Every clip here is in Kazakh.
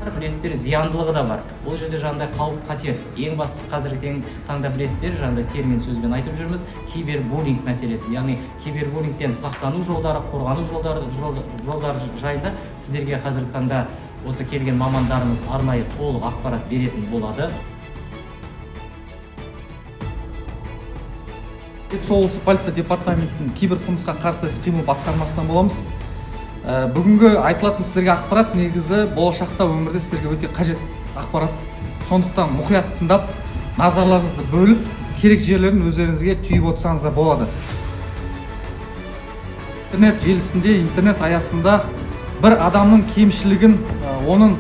Білесіздер, зияндылығы да бар. Бұл жерде жаңағыдай қауіп қатер. Ең бастысы қазіргі таңда білесіздер, жаңағыдай термин сөзбен айтып жүрміз, кибербуллинг мәселесі. Яғни кибербуллингтен сақтану жолдары, қорғану жолдары жайында сіздерге қазіргі таңда осы келген мамандарымыз арнайы толық ақпарат беретін болады. Жетісу облысы полиция департаментінің киберқылмысқа қарсы іс-қимыл басқармасынан боламыз. Бүгінгі айтылатын сіздерге ақпарат негізі болашақта өмірде сіздерге өте қажет ақпарат. Сондықтан мұқият тыңдап, назарларыңызды бөліп, керек жерлерін өздеріңізге түйіп отырсаңыздар болады. Интернет желісінде, интернет аясында бір адамның кемшілігін, оның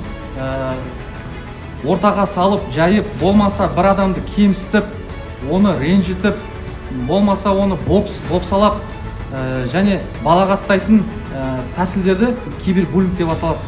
ортаға салып, жайып, болмаса бір адамды кемсітіп, оны ренжітіп, болмаса оны бопсалап және балағаттайтын тәсілдерді кибербуллинг деп аталады.